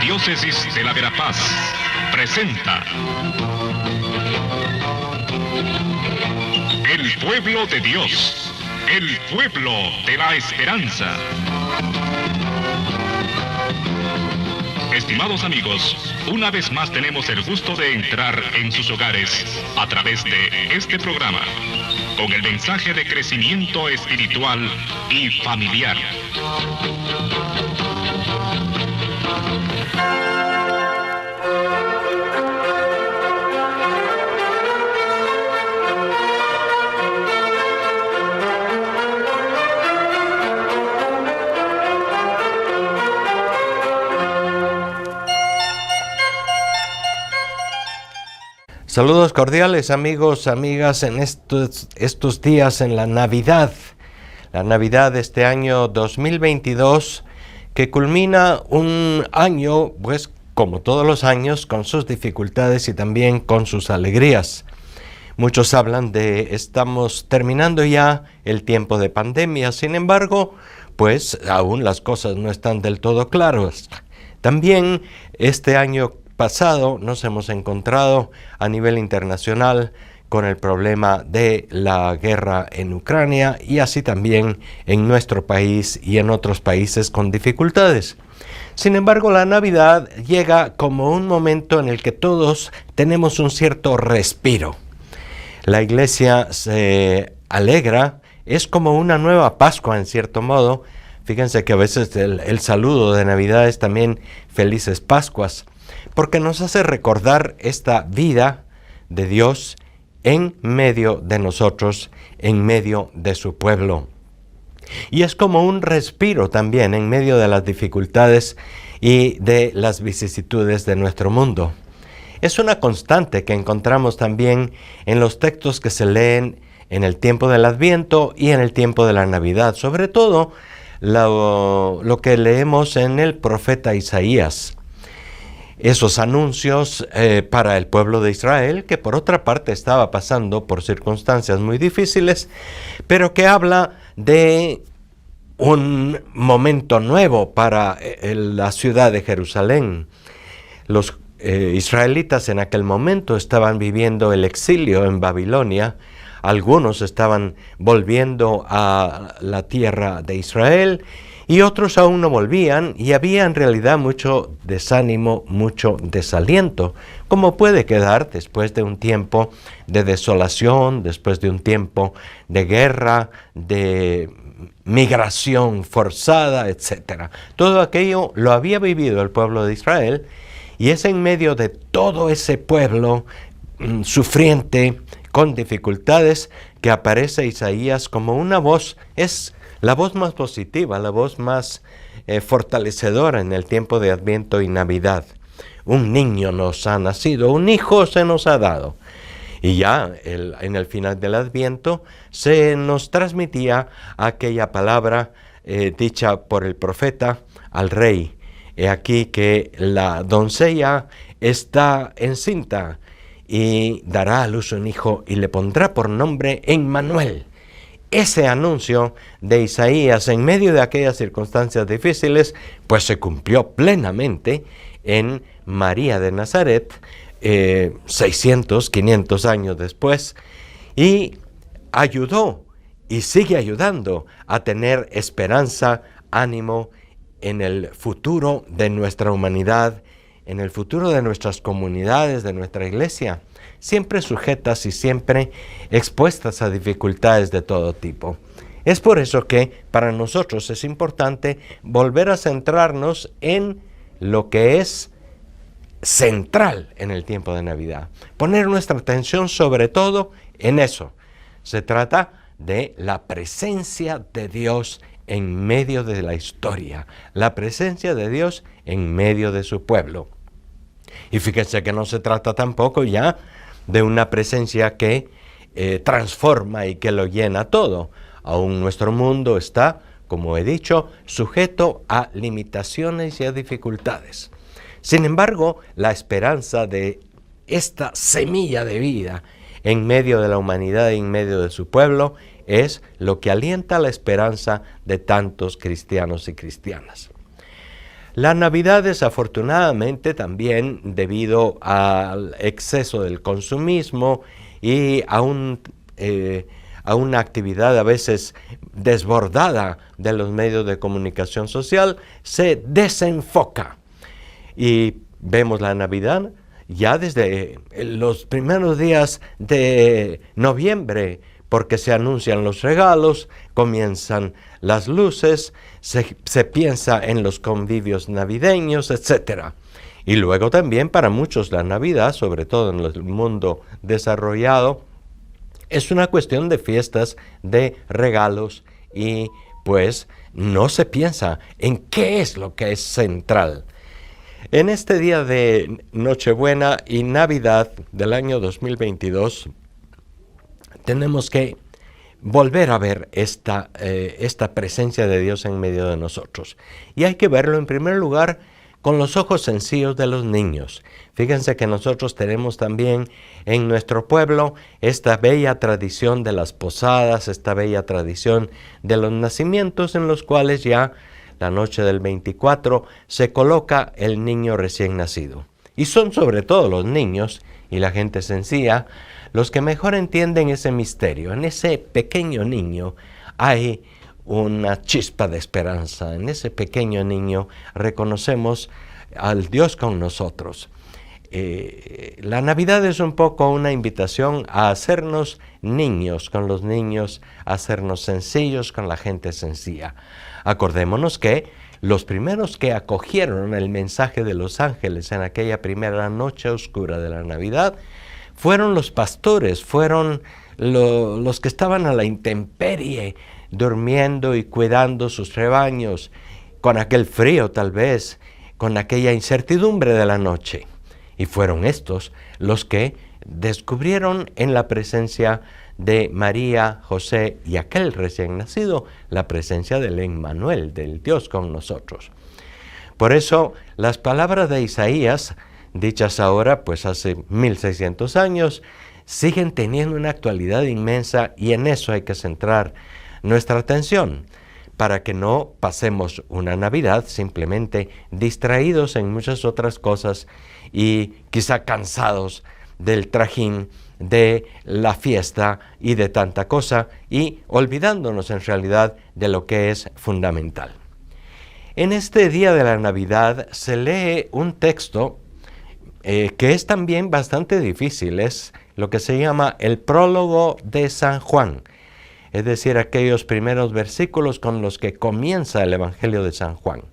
Arquidiócesis de la Verapaz presenta El Pueblo de Dios, el pueblo de la esperanza. Estimados amigos, una vez más tenemos el gusto de entrar en sus hogares a través de este programa, con el mensaje de crecimiento espiritual y familiar. Saludos cordiales amigos, amigas, en estos días en la Navidad de este año 2022, que culmina un año, pues como todos los años, con sus dificultades y también con sus alegrías. Muchos hablan de estamos terminando ya el tiempo de pandemia, sin embargo, pues aún las cosas no están del todo claras. También este año pasado nos hemos encontrado a nivel internacional con el problema de la guerra en Ucrania y así también en nuestro país y en otros países con dificultades. Sin embargo, la Navidad llega como un momento en el que todos tenemos un cierto respiro. La iglesia se alegra, es como una nueva Pascua en cierto modo. Fíjense que a veces el saludo de Navidad es también Felices Pascuas, porque nos hace recordar esta vida de Dios en medio de nosotros, en medio de su pueblo. Y es como un respiro también en medio de las dificultades y de las vicisitudes de nuestro mundo. Es una constante que encontramos también en los textos que se leen en el tiempo del Adviento y en el tiempo de la Navidad, sobre todo lo que leemos en el profeta Isaías. Esos anuncios para el pueblo de Israel, que por otra parte estaba pasando por circunstancias muy difíciles, pero que habla de un momento nuevo para la ciudad de Jerusalén. Los israelitas en aquel momento estaban viviendo el exilio en Babilonia. Algunos estaban volviendo a la tierra de Israel y otros aún no volvían, y había en realidad mucho desánimo, mucho desaliento, como puede quedar después de un tiempo de desolación, después de un tiempo de guerra, de migración forzada, etc. Todo aquello lo había vivido el pueblo de Israel, y es en medio de todo ese pueblo sufriente, con dificultades, que aparece Isaías como una voz. Es la voz más positiva, la voz más fortalecedora en el tiempo de Adviento y Navidad. Un niño nos ha nacido, un hijo se nos ha dado. Y ya en el final del Adviento se nos transmitía aquella palabra dicha por el profeta al rey. He aquí que la doncella está encinta y dará a luz un hijo y le pondrá por nombre Emmanuel. Ese anuncio de Isaías en medio de aquellas circunstancias difíciles, pues se cumplió plenamente en María de Nazaret, 500 años después, y ayudó y sigue ayudando a tener esperanza, ánimo en el futuro de nuestra humanidad, en el futuro de nuestras comunidades, de nuestra iglesia, siempre sujetas y siempre expuestas a dificultades de todo tipo. Es por eso que para nosotros es importante volver a centrarnos en lo que es central en el tiempo de Navidad. Poner nuestra atención sobre todo en eso. Se trata de la presencia de Dios en medio de la historia, la presencia de Dios en medio de su pueblo. Y fíjense que no se trata tampoco ya de una presencia que transforma y que lo llena todo. Aún nuestro mundo está, como he dicho, sujeto a limitaciones y a dificultades. Sin embargo, la esperanza de esta semilla de vida en medio de la humanidad y en medio de su pueblo es lo que alienta la esperanza de tantos cristianos y cristianas. La Navidad, desafortunadamente, también debido al exceso del consumismo y a una actividad a veces desbordada de los medios de comunicación social, se desenfoca. Y vemos la Navidad ya desde los primeros días de noviembre, porque se anuncian los regalos, comienzan las luces, se piensa en los convivios navideños, etc. Y luego también para muchos la Navidad, sobre todo en el mundo desarrollado, es una cuestión de fiestas, de regalos, y pues no se piensa en qué es lo que es central. En este día de Nochebuena y Navidad del año 2022, tenemos que volver a ver esta presencia de Dios en medio de nosotros. Y hay que verlo en primer lugar con los ojos sencillos de los niños. Fíjense que nosotros tenemos también en nuestro pueblo esta bella tradición de las posadas, esta bella tradición de los nacimientos, en los cuales ya la noche del 24 se coloca el niño recién nacido. Y son sobre todo los niños y la gente sencilla los que mejor entienden ese misterio. En ese pequeño niño hay una chispa de esperanza. En ese pequeño niño reconocemos al Dios con nosotros. La Navidad es un poco una invitación a hacernos niños con los niños, a hacernos sencillos con la gente sencilla. Acordémonos que los primeros que acogieron el mensaje de los ángeles en aquella primera noche oscura de la Navidad fueron los pastores, fueron los que estaban a la intemperie, durmiendo y cuidando sus rebaños, con aquel frío tal vez, con aquella incertidumbre de la noche. Y fueron estos los que descubrieron en la presencia de María, José y aquel recién nacido, la presencia del Emmanuel, del Dios con nosotros. Por eso, las palabras de Isaías, dichas ahora, pues hace 1600 años, siguen teniendo una actualidad inmensa, y en eso hay que centrar nuestra atención, para que no pasemos una Navidad simplemente distraídos en muchas otras cosas y quizá cansados del trajín de la fiesta y de tanta cosa, y olvidándonos en realidad de lo que es fundamental. En este día de la Navidad se lee un texto que es también bastante difícil. Es lo que se llama el prólogo de San Juan, es decir, aquellos primeros versículos con los que comienza el Evangelio de San Juan,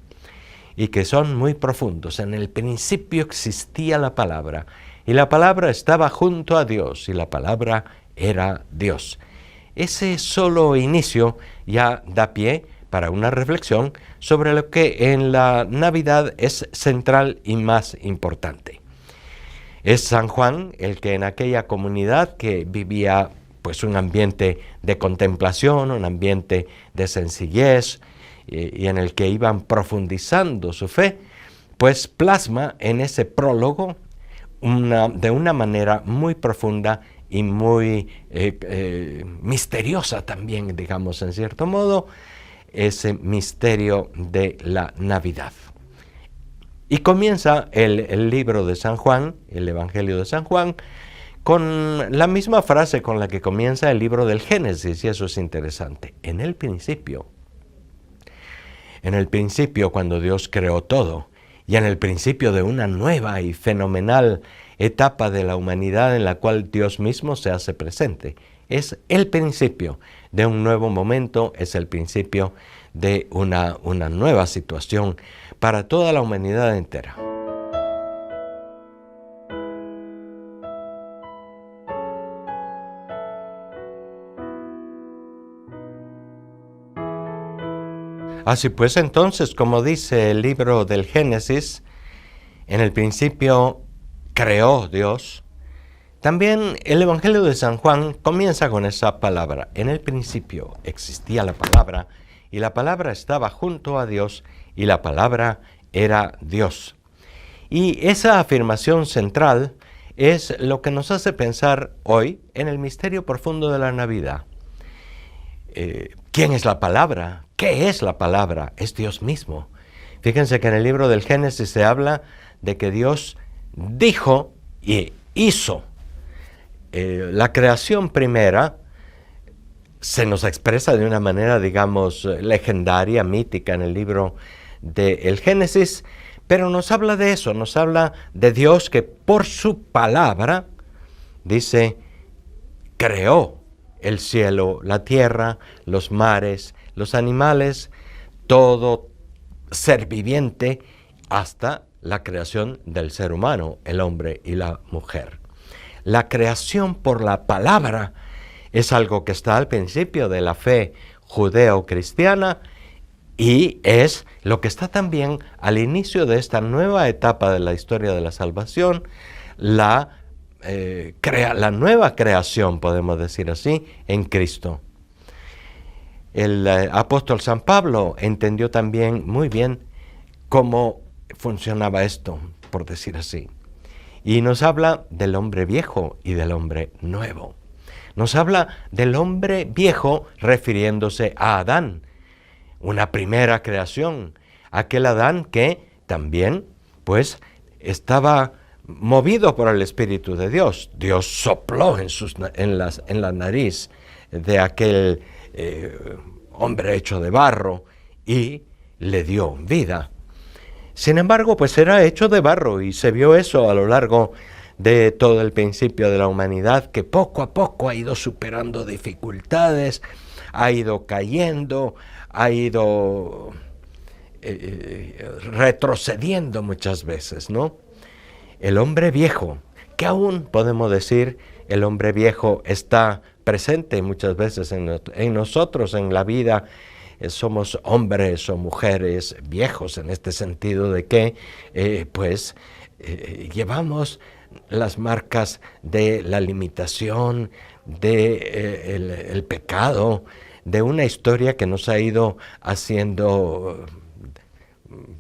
y que son muy profundos. En el principio existía la palabra, y la palabra estaba junto a Dios, y la palabra era Dios. Ese solo inicio ya da pie para una reflexión sobre lo que en la Navidad es central y más importante. Es San Juan el que en aquella comunidad que vivía pues un ambiente de contemplación, un ambiente de sencillez, y en el que iban profundizando su fe, pues plasma en ese prólogo de una manera muy profunda y muy misteriosa también, digamos en cierto modo, ese misterio de la Navidad. Y comienza el libro de San Juan, el Evangelio de San Juan, con la misma frase con la que comienza el libro del Génesis, y eso es interesante. En el principio, cuando Dios creó todo, y en el principio de una nueva y fenomenal etapa de la humanidad en la cual Dios mismo se hace presente. Es el principio de un nuevo momento, es el principio de una nueva situación para toda la humanidad entera. Así pues, entonces, como dice el libro del Génesis, en el principio creó Dios. También el Evangelio de San Juan comienza con esa palabra. En el principio existía la palabra, y la palabra estaba junto a Dios, y la palabra era Dios. Y esa afirmación central es lo que nos hace pensar hoy en el misterio profundo de la Navidad. ¿Quién es la palabra? ¿Qué es la palabra? Es Dios mismo. Fíjense que en el libro del Génesis se habla de que Dios dijo y hizo. La creación primera se nos expresa de una manera, digamos, legendaria, mítica en el libro del Génesis, pero nos habla de eso, nos habla de Dios que por su palabra, dice, creó el cielo, la tierra, los mares, los animales, todo ser viviente, hasta la creación del ser humano, el hombre y la mujer. La creación por la palabra es algo que está al principio de la fe judeo-cristiana y es lo que está también al inicio de esta nueva etapa de la historia de la salvación, la nueva creación, podemos decir así, en Cristo. El apóstol San Pablo entendió también muy bien cómo funcionaba esto, por decir así. Y nos habla del hombre viejo y del hombre nuevo. Nos habla del hombre viejo refiriéndose a Adán, una primera creación, aquel Adán que también, pues, estaba movido por el Espíritu de Dios. Dios sopló en la nariz de aquel hombre hecho de barro y le dio vida. Sin embargo, pues era hecho de barro y se vio eso a lo largo de todo el principio de la humanidad, que poco a poco ha ido superando dificultades, ha ido cayendo, ha ido retrocediendo muchas veces, ¿no? El hombre viejo, que aún podemos decir, el hombre viejo está presente muchas veces en nosotros, en la vida. Somos hombres o mujeres viejos en este sentido de que, llevamos las marcas de la limitación, el pecado, de una historia que nos ha ido haciendo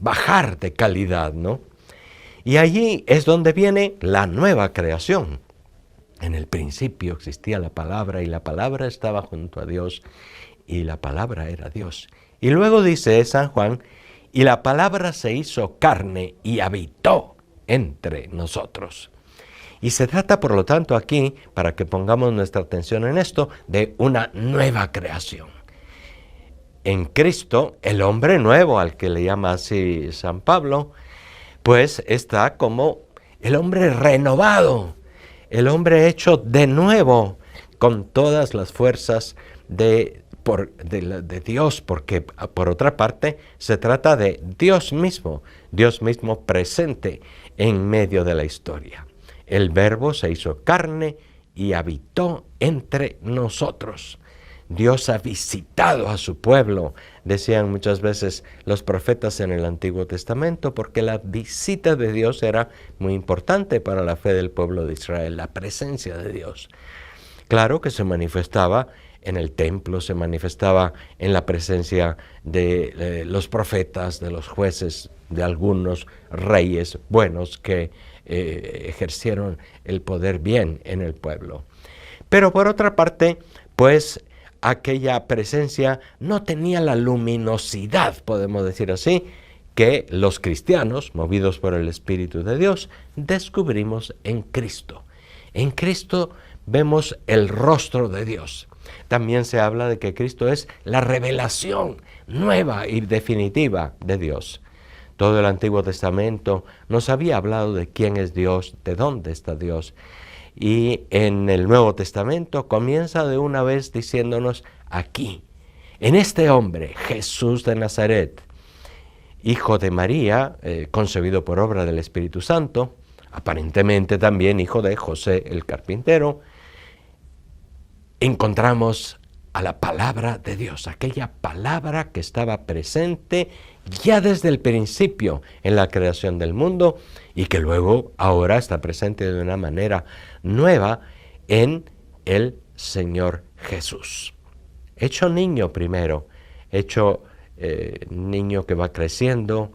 bajar de calidad, ¿no? Y allí es donde viene la nueva creación. En el principio existía la palabra y la palabra estaba junto a Dios y la palabra era Dios. Y luego dice San Juan, y la palabra se hizo carne y habitó entre nosotros. Y se trata, por lo tanto, aquí, para que pongamos nuestra atención en esto, de una nueva creación. En Cristo, el hombre nuevo, al que le llama así San Pablo, pues está como el hombre renovado, el hombre hecho de nuevo, con todas las fuerzas de Dios, porque por otra parte se trata de Dios mismo presente en medio de la historia. El Verbo se hizo carne y habitó entre nosotros. Dios ha visitado a su pueblo, decían muchas veces los profetas en el Antiguo Testamento, porque la visita de Dios era muy importante para la fe del pueblo de Israel, la presencia de Dios. Claro que se manifestaba en el templo, se manifestaba en la presencia de los profetas, de los jueces, de algunos reyes buenos que ejercieron el poder bien en el pueblo. Pero por otra parte, pues aquella presencia no tenía la luminosidad, podemos decir así, que los cristianos, movidos por el Espíritu de Dios, descubrimos en Cristo. En Cristo vemos el rostro de Dios. También se habla de que Cristo es la revelación nueva y definitiva de Dios. Todo el Antiguo Testamento nos había hablado de quién es Dios, de dónde está Dios. Y en el Nuevo Testamento comienza de una vez diciéndonos aquí, en este hombre, Jesús de Nazaret, hijo de María, concebido por obra del Espíritu Santo, aparentemente también hijo de José el carpintero, encontramos a la palabra de Dios, aquella palabra que estaba presente ya desde el principio en la creación del mundo y que luego ahora está presente de una manera nueva en el Señor Jesús. Hecho niño primero, hecho niño que va creciendo,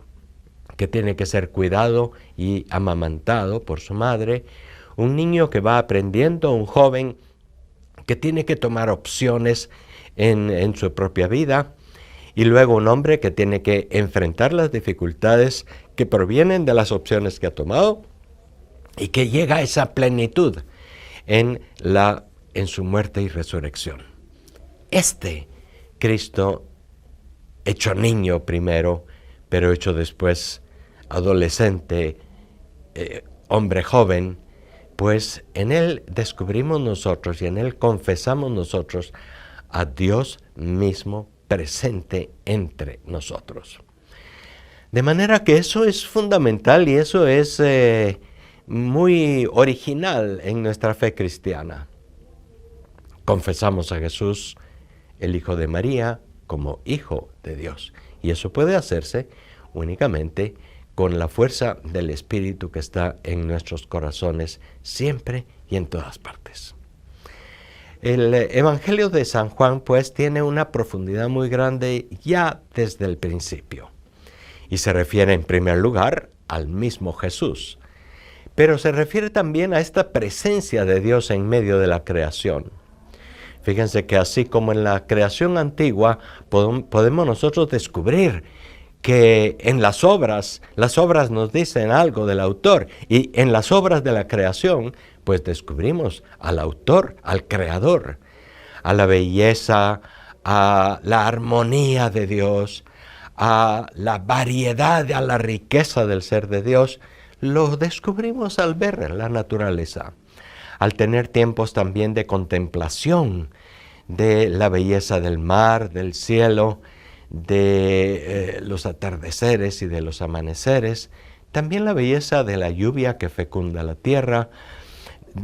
que tiene que ser cuidado y amamantado por su madre, un niño que va aprendiendo, un joven que tiene que tomar opciones en su propia vida, y luego un hombre que tiene que enfrentar las dificultades que provienen de las opciones que ha tomado y que llega a esa plenitud en su muerte y resurrección. Este Cristo, hecho niño primero, pero hecho después adolescente, hombre joven, pues en Él descubrimos nosotros y en Él confesamos nosotros a Dios mismo presente entre nosotros. De manera que eso es fundamental y eso es muy original en nuestra fe cristiana. Confesamos a Jesús, el Hijo de María, como Hijo de Dios. Y eso puede hacerse únicamente con la fuerza del Espíritu que está en nuestros corazones siempre y en todas partes. El Evangelio de San Juan, pues, tiene una profundidad muy grande ya desde el principio. Y se refiere en primer lugar al mismo Jesús. Pero se refiere también a esta presencia de Dios en medio de la creación. Fíjense que así como en la creación antigua podemos nosotros descubrir que en las obras nos dicen algo del autor, y en las obras de la creación pues descubrimos al autor, al creador, a la belleza, a la armonía de Dios, a la variedad, a la riqueza del ser de Dios. Lo descubrimos al ver la naturaleza, al tener tiempos también de contemplación de la belleza del mar, del cielo, de los atardeceres y de los amaneceres, también la belleza de la lluvia que fecunda la tierra,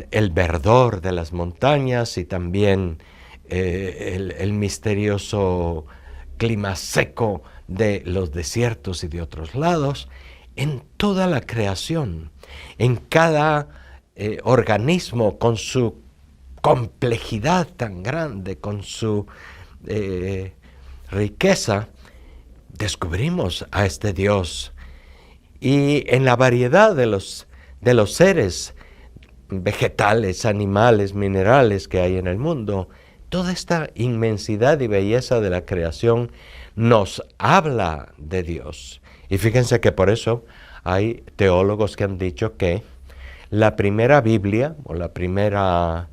el verdor de las montañas y también el misterioso clima seco de los desiertos y de otros lados. En toda la creación, en cada organismo con su complejidad tan grande, con su riqueza, descubrimos a este Dios. Y en la variedad de los seres vegetales, animales, minerales que hay en el mundo, toda esta inmensidad y belleza de la creación nos habla de Dios. Y fíjense que por eso hay teólogos que han dicho que la primera Biblia o la primera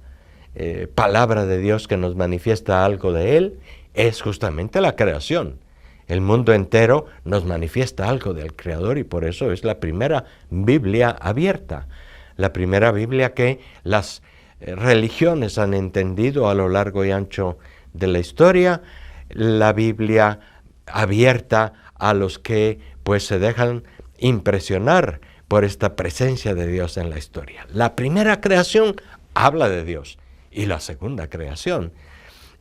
palabra de Dios que nos manifiesta algo de Él es justamente la creación. El mundo entero nos manifiesta algo del Creador y por eso es la primera Biblia abierta. La primera Biblia que las religiones han entendido a lo largo y ancho de la historia. La Biblia abierta a los que pues se dejan impresionar por esta presencia de Dios en la historia. La primera creación habla de Dios y la segunda creación,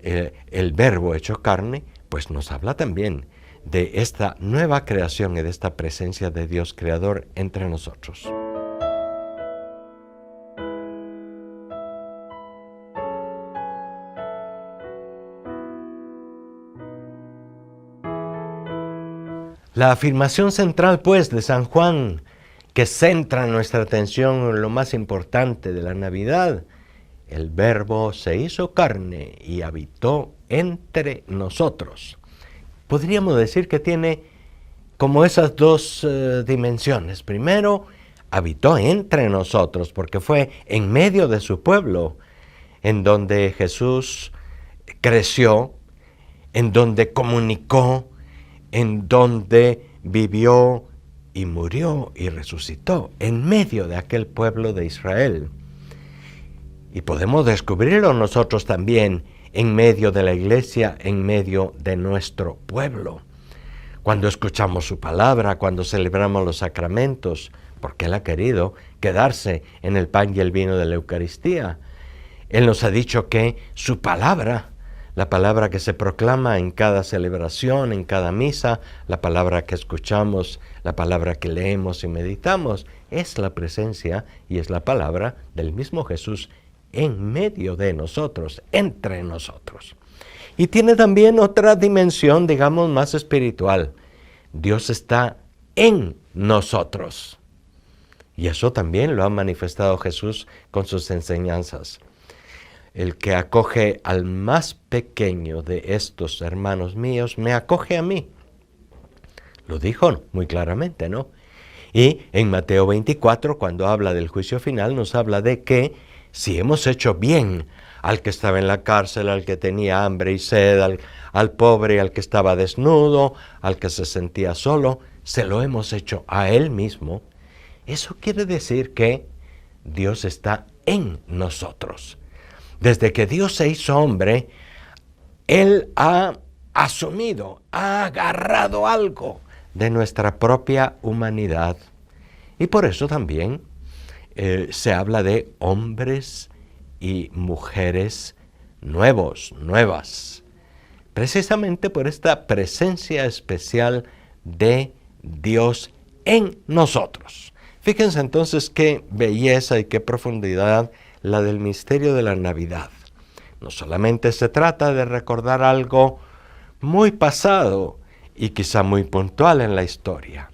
el Verbo hecho carne, pues nos habla también de esta nueva creación y de esta presencia de Dios creador entre nosotros. La afirmación central, pues, de San Juan, que centra nuestra atención en lo más importante de la Navidad, el Verbo se hizo carne y habitó entre nosotros. Podríamos decir que tiene como esas dos dimensiones. Primero, habitó entre nosotros, porque fue en medio de su pueblo, en donde Jesús creció, en donde comunicó, en donde vivió y murió y resucitó, en medio de aquel pueblo de Israel. Y podemos descubrirlo nosotros también en medio de la iglesia, en medio de nuestro pueblo. Cuando escuchamos su palabra, cuando celebramos los sacramentos, porque Él ha querido quedarse en el pan y el vino de la Eucaristía. Él nos ha dicho que su palabra, la palabra que se proclama en cada celebración, en cada misa, la palabra que escuchamos, la palabra que leemos y meditamos, es la presencia y es la palabra del mismo Jesús en medio de nosotros, entre nosotros. Y tiene también otra dimensión, digamos, más espiritual. Dios está en nosotros. Y eso también lo ha manifestado Jesús con sus enseñanzas. el que acoge al más pequeño de estos hermanos míos, me acoge a mí. Lo dijo muy claramente, ¿no? Y en Mateo 24, cuando habla del juicio final, nos habla de que si hemos hecho bien al que estaba en la cárcel, al que tenía hambre y sed, al pobre, al que estaba desnudo, al que se sentía solo, se lo hemos hecho a Él mismo. Eso quiere decir que Dios está en nosotros. Desde que Dios se hizo hombre, Él ha asumido, ha agarrado algo de nuestra propia humanidad. Y por eso también se habla de hombres y mujeres nuevas. Precisamente por esta presencia especial de Dios en nosotros. Fíjense entonces qué belleza y qué profundidad la del misterio de la Navidad. No solamente se trata de recordar algo muy pasado y quizá muy puntual en la historia,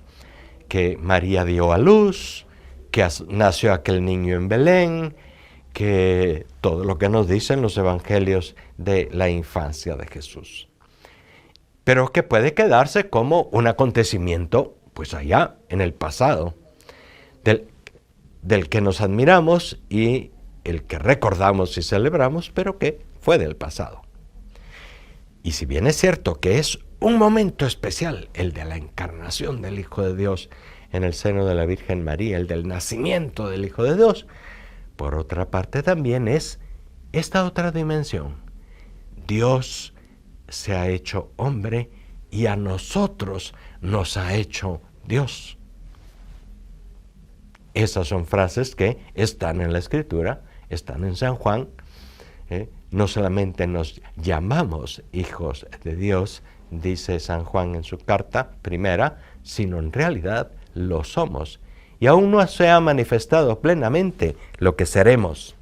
que María dio a luz, que nació aquel niño en Belén, que todo lo que nos dicen los evangelios de la infancia de Jesús. Pero que puede quedarse como un acontecimiento, pues allá en el pasado, del que nos admiramos y el que recordamos y celebramos, pero que fue del pasado. Y si bien es cierto que es un momento especial, el de la encarnación del Hijo de Dios en el seno de la Virgen María, el del nacimiento del Hijo de Dios, por otra parte también es esta otra dimensión. Dios se ha hecho hombre y a nosotros nos ha hecho Dios. Esas son frases que están en la Escritura, están en San Juan. No solamente nos llamamos hijos de Dios, dice San Juan en su carta primera, sino en realidad lo somos. Y aún no se ha manifestado plenamente lo que seremos.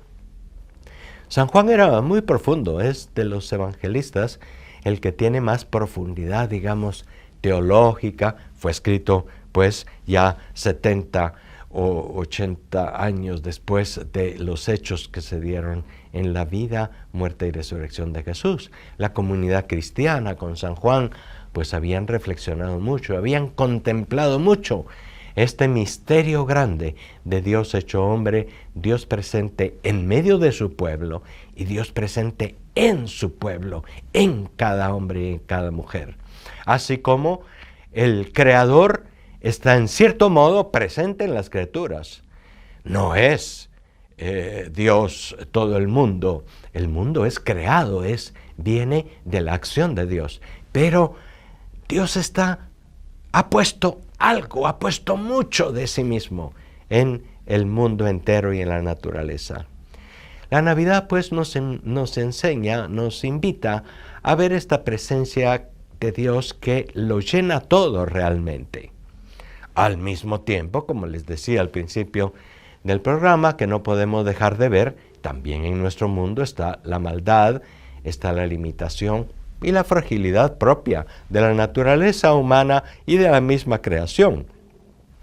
San Juan era muy profundo, es de los evangelistas el que tiene más profundidad, digamos, teológica. Fue escrito pues ya 70 o 80 años después de los hechos que se dieron en la vida, muerte y resurrección de Jesús. La comunidad cristiana con San Juan pues habían reflexionado mucho, habían contemplado mucho este misterio grande de Dios hecho hombre, Dios presente en medio de su pueblo y Dios presente en su pueblo, en cada hombre y en cada mujer. Así como el Creador está en cierto modo presente en las criaturas. No es Dios todo el mundo es creado, viene de la acción de Dios. Pero Dios ha puesto algo, ha puesto mucho de sí mismo en el mundo entero y en la naturaleza. La Navidad pues nos enseña, nos invita a ver esta presencia de Dios que lo llena todo realmente. Al mismo tiempo, como les decía al principio del programa, que no podemos dejar de ver, también en nuestro mundo está la maldad, está la limitación y la fragilidad propia de la naturaleza humana y de la misma creación.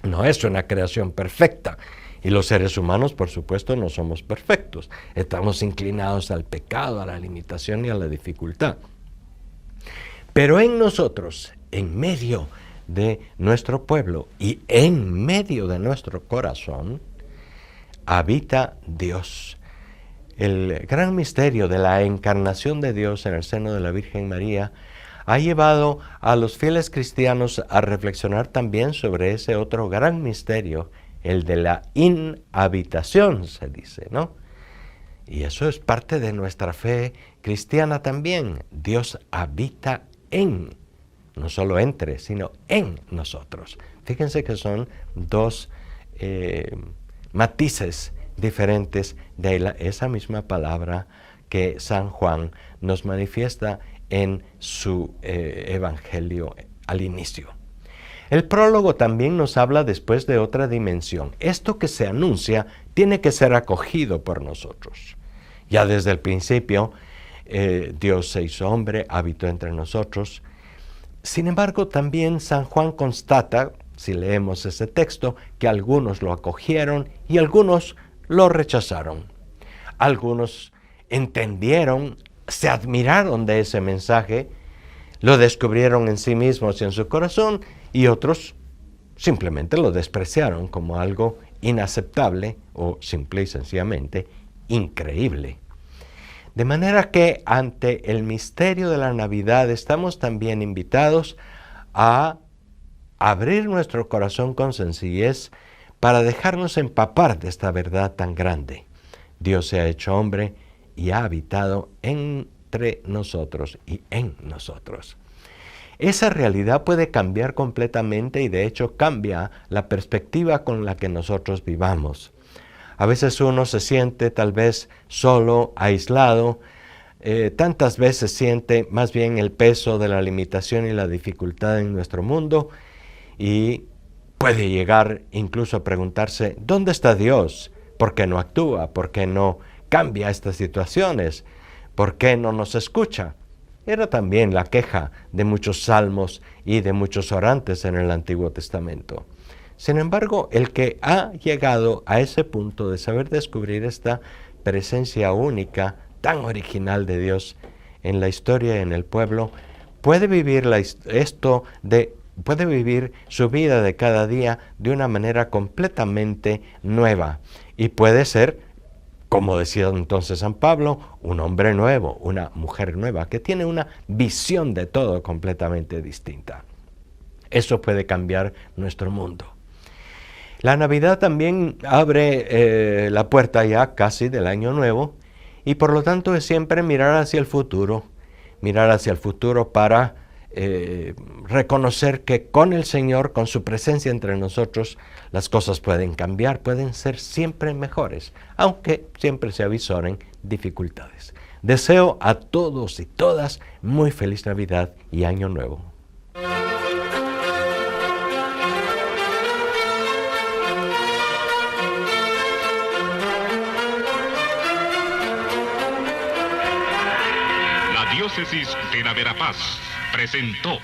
No es una creación perfecta. Y los seres humanos, por supuesto, no somos perfectos. Estamos inclinados al pecado, a la limitación y a la dificultad. Pero en nosotros, en medio de nuestro pueblo y en medio de nuestro corazón, habita Dios. El gran misterio de la encarnación de Dios en el seno de la Virgen María ha llevado a los fieles cristianos a reflexionar también sobre ese otro gran misterio, el de la inhabitación, se dice, ¿no? Y eso es parte de nuestra fe cristiana también. Dios habita no solo entre, sino en nosotros. Fíjense que son dos matices diferentes de esa misma palabra que San Juan nos manifiesta en su evangelio al inicio. El prólogo también nos habla después de otra dimensión. Esto que se anuncia tiene que ser acogido por nosotros. Ya desde el principio, Dios se hizo hombre, habitó entre nosotros. Sin embargo, también San Juan constata, si leemos ese texto, que algunos lo acogieron y algunos lo rechazaron. Algunos entendieron, se admiraron de ese mensaje, lo descubrieron en sí mismos y en su corazón, y otros simplemente lo despreciaron como algo inaceptable o simple y sencillamente increíble. De manera que ante el misterio de la Navidad estamos también invitados a abrir nuestro corazón con sencillez para dejarnos empapar de esta verdad tan grande. Dios se ha hecho hombre y ha habitado entre nosotros y en nosotros. Esa realidad puede cambiar completamente y de hecho cambia la perspectiva con la que nosotros vivamos. A veces uno se siente tal vez solo, aislado, tantas veces siente más bien el peso de la limitación y la dificultad en nuestro mundo y puede llegar incluso a preguntarse, ¿dónde está Dios? ¿Por qué no actúa? ¿Por qué no cambia estas situaciones? ¿Por qué no nos escucha? Era también la queja de muchos salmos y de muchos orantes en el Antiguo Testamento. Sin embargo, el que ha llegado a ese punto de saber descubrir esta presencia única, tan original de Dios en la historia y en el pueblo, puede vivir puede vivir su vida de cada día de una manera completamente nueva y puede ser, como decía entonces San Pablo, un hombre nuevo, una mujer nueva, que tiene una visión de todo completamente distinta. Eso puede cambiar nuestro mundo. La Navidad también abre la puerta ya casi del Año Nuevo y por lo tanto es siempre mirar hacia el futuro para reconocer que con el Señor, con su presencia entre nosotros, las cosas pueden cambiar, pueden ser siempre mejores, aunque siempre se avisoren dificultades. Deseo a todos y todas muy feliz Navidad y Año Nuevo. La Diócesis de la Verapaz presentó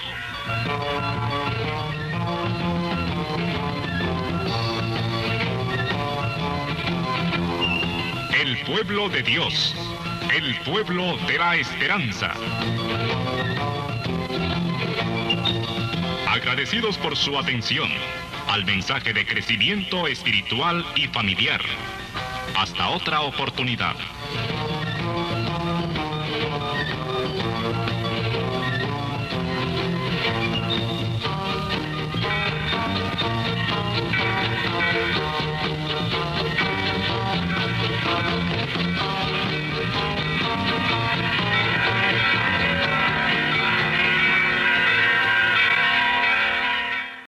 El pueblo de Dios, el pueblo de la esperanza. Agradecidos por su atención al mensaje de crecimiento espiritual y familiar. Hasta otra oportunidad.